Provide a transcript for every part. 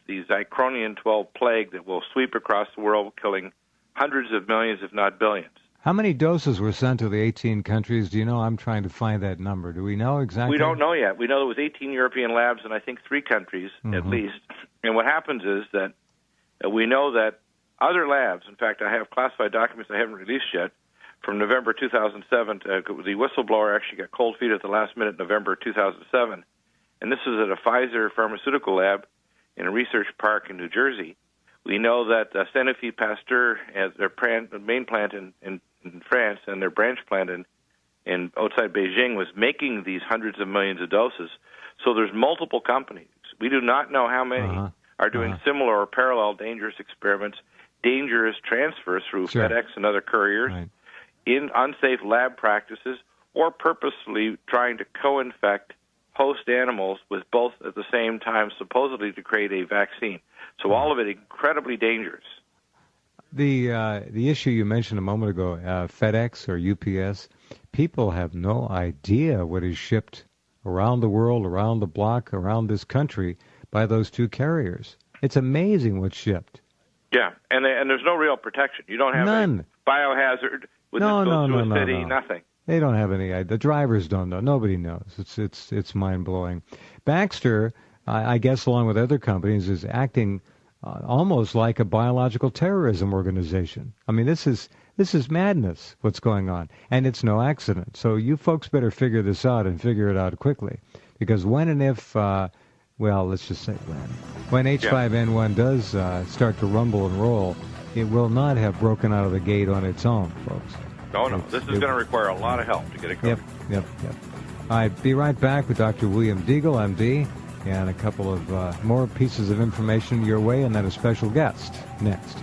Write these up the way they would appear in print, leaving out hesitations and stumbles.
the Zycronian 12 plague that will sweep across the world, killing hundreds of millions, if not billions. How many doses were sent to the 18 countries? Do you know? I'm trying to find that number. Do we know exactly? We don't know yet. We know there was 18 European labs and I think 3 countries at least. And what happens is that we know that other labs, in fact, I have classified documents I haven't released yet, from November 2007. The whistleblower actually got cold feet at the last minute, November 2007. And this was at a Pfizer pharmaceutical lab in a research park in New Jersey. We know that Sanofi Pasteur has their main plant in France and their branch plant in outside Beijing was making these hundreds of millions of doses. So there's multiple companies. We do not know how many are doing similar or parallel dangerous experiments, dangerous transfers through FedEx and other couriers, in unsafe lab practices, or purposely trying to co-infect host animals with both at the same time, supposedly to create a vaccine. So all of it incredibly dangerous. The issue you mentioned a moment ago, FedEx or UPS, people have no idea what is shipped around the world, around the block, around this country by those 2 carriers. It's amazing what's shipped. Yeah, and there's no real protection. You don't have none. A biohazard with a city, nothing. They don't have any idea. The drivers don't know. Nobody knows. It's mind-blowing. Baxter, I guess, along with other companies, is acting almost like a biological terrorism organization. I mean, this is madness, what's going on. And it's no accident. So you folks better figure this out and figure it out quickly. Because when and if, let's just say when H5N1 does start to rumble and roll, it will not have broken out of the gate on its own, folks. No. This is going to require a lot of help to get it going. Yep. All right, be right back with Dr. William Deagle, MD, and a couple of more pieces of information your way, and then a special guest next.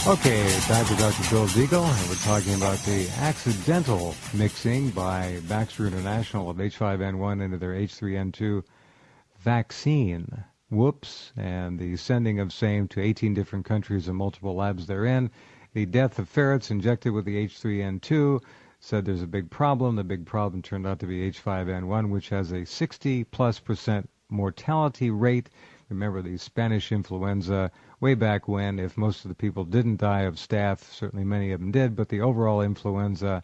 Okay, back with Dr. Bill Deagle, and we're talking about the accidental mixing by Baxter International of H5N1 into their H3N2 vaccine. Whoops, and the sending of same to 18 different countries and multiple labs therein. The death of ferrets injected with the H3N2 said there's a big problem. The big problem turned out to be H5N1, which has a 60+% mortality rate. Remember the Spanish influenza way back when, if most of the people didn't die of staph, certainly many of them did, but the overall influenza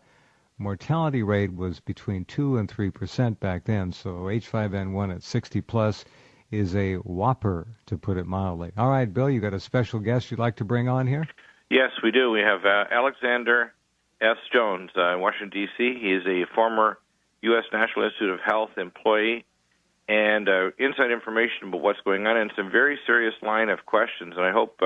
mortality rate was between 2 and 3% back then. So H5N1 at 60 plus is a whopper, to put it mildly. All right, Bill, you got a special guest you'd like to bring on here? Yes, we do. We have Alexander S. Jones in Washington, D.C. He is a former U.S. National Institute of Health employee, and inside information about what's going on, and some very serious line of questions. And I hope,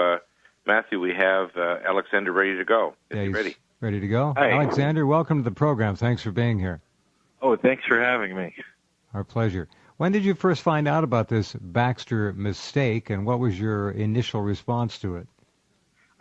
Matthew, we have Alexander ready to go. Is he ready? Ready to go? Hi. Alexander, welcome to the program. Thanks for being here. Oh, thanks for having me. Our pleasure. When did you first find out about this Baxter mistake, and what was your initial response to it?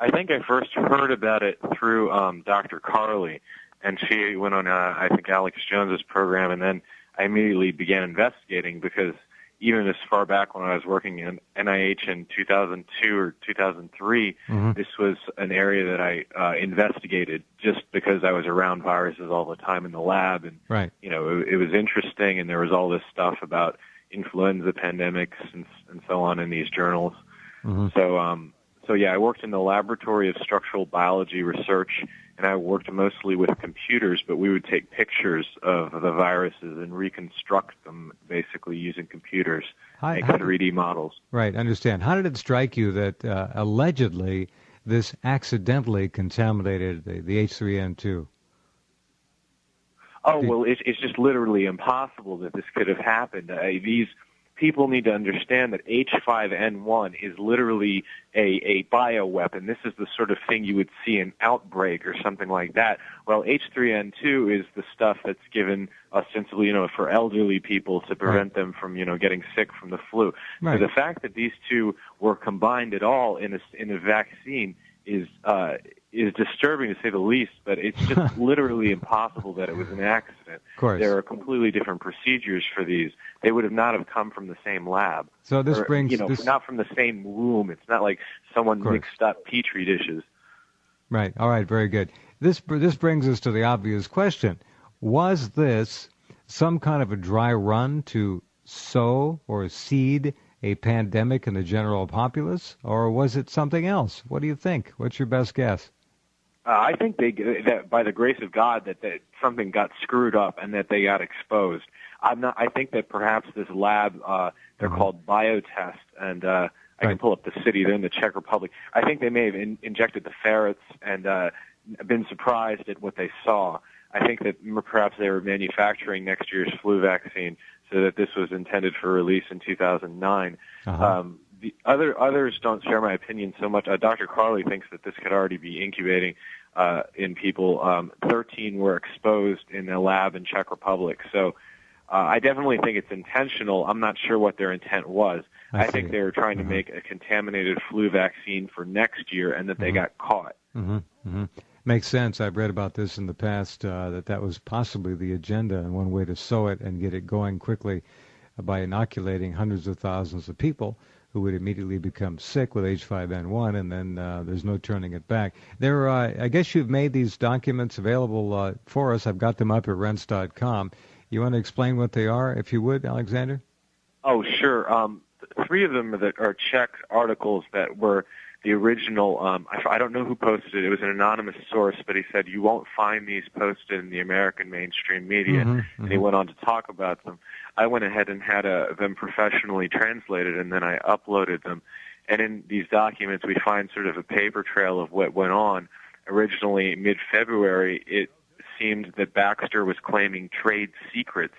I think I first heard about it through Dr. Carley, and she went on, I think, Alex Jones's program, and then I immediately began investigating, because even as far back when I was working in NIH in 2002 or 2003, this was an area that I investigated just because I was around viruses all the time in the lab. And, you know, it was interesting, and there was all this stuff about influenza pandemics and so on in these journals. So, yeah, I worked in the Laboratory of Structural Biology Research and I worked mostly with computers, but we would take pictures of the viruses and reconstruct them basically using computers, make 3D models. Right, understand. How did it strike you that allegedly this accidentally contaminated the H3N2? Oh, well, it's just literally impossible that this could have happened. These people need to understand that H5N1 is literally a bioweapon. This is the sort of thing you would see in Outbreak or something like that. Well, H3N2 is the stuff that's given ostensibly, for elderly people to prevent them from, getting sick from the flu. Right. So the fact that these two were combined at all in a vaccine is disturbing to say the least, but it's just literally impossible that it was an accident. Of course. There are completely different procedures for these. They would have not have come from the same lab. So this brings... not from the same room. It's not like someone mixed up Petri dishes. Right. All right. Very good. This brings us to the obvious question. Was this some kind of a dry run to sow or seed a pandemic in the general populace, or was it something else? What do you think? What's your best guess? I think that by the grace of God that something got screwed up and that they got exposed. I think that perhaps this lab, they're called Biotest, and I can pull up the city. They're in the Czech Republic. I think they may have injected the ferrets and been surprised at what they saw. I think that perhaps they were manufacturing next year's flu vaccine, so that this was intended for release in 2009. The others don't share my opinion so much. Dr. Carley thinks that this could already be incubating in people. 13 were exposed in a lab in Czech Republic. So I definitely think it's intentional. I'm not sure what their intent was. I think they were trying to make a contaminated flu vaccine for next year, and that they got caught. Makes sense. I've read about this in the past, that was possibly the agenda, and one way to sow it and get it going quickly by inoculating hundreds of thousands of people who would immediately become sick with H5N1, and then there's no turning it back. I guess you've made these documents available for us. I've got them up at rense.com. You want to explain what they are, if you would, Alexander? Oh, sure. 3 of them are Czech articles that were the original. I don't know who posted it. It was an anonymous source, but he said, you won't find these posted in the American mainstream media. And he went on to talk about them. I went ahead and had them professionally translated, and then I uploaded them. And in these documents, we find sort of a paper trail of what went on. Originally, mid-February, it seemed that Baxter was claiming trade secrets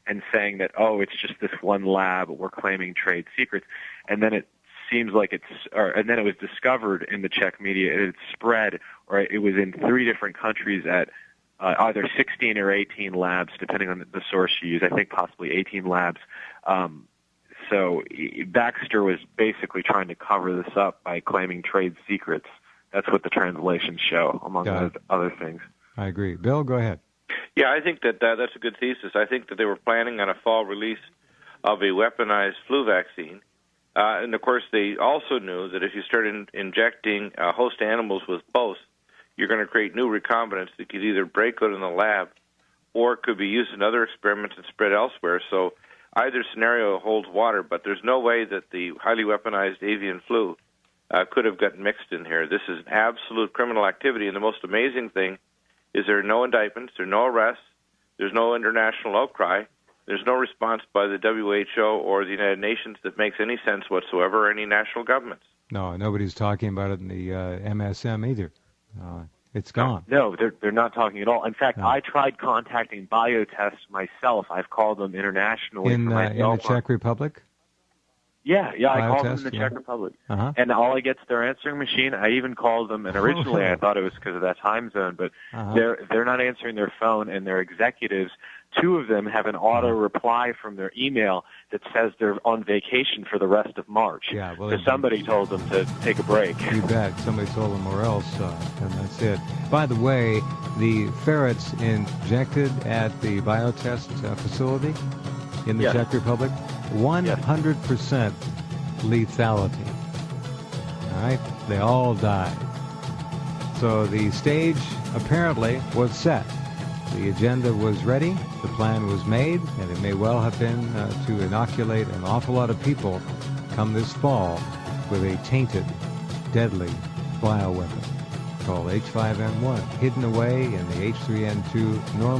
and saying that, it's just this one lab, we're claiming trade secrets. And then it seems like and then it was discovered in the Czech media. It had spread, or it was in 3 different countries at either 16 or 18 labs, depending on the source you use. I think possibly 18 labs. So Baxter was basically trying to cover this up by claiming trade secrets. That's what the translations show, among other things. I agree. Bill, go ahead. Yeah, I think that's a good thesis. I think that they were planning on a fall release of a weaponized flu vaccine. And, of course, they also knew that if you start injecting host animals with both, you're going to create new recombinants that could either break out in the lab or could be used in other experiments and spread elsewhere. So either scenario holds water, but there's no way that the highly weaponized avian flu could have gotten mixed in here. This is absolute criminal activity, and the most amazing thing is there are no indictments, there are no arrests, there's no international outcry. There's no response by the WHO or the United Nations that makes any sense whatsoever, or any national governments. No, nobody's talking about it in the MSM either. It's gone. No, they're not talking at all. In fact, I tried contacting Biotest myself. I've called them internationally. In the Czech Republic? Yeah, I called them in the Czech Republic. And all I get is their answering machine. I even called them, and originally I thought it was because of that time zone, but they're not answering their phone, and their executives, 2 of them have an auto reply from their email that says they're on vacation for the rest of March. Yeah, well, so somebody told them to take a break. You bet. Somebody told them or else, and that's it. By the way, the ferrets injected at the Biotest facility in the Czech Republic, 100% lethality. All right? They all died. So the stage apparently was set. The agenda was ready, the plan was made, and it may well have been to inoculate an awful lot of people come this fall with a tainted, deadly bioweapon. called H5N1, hidden away in the H3N2 normal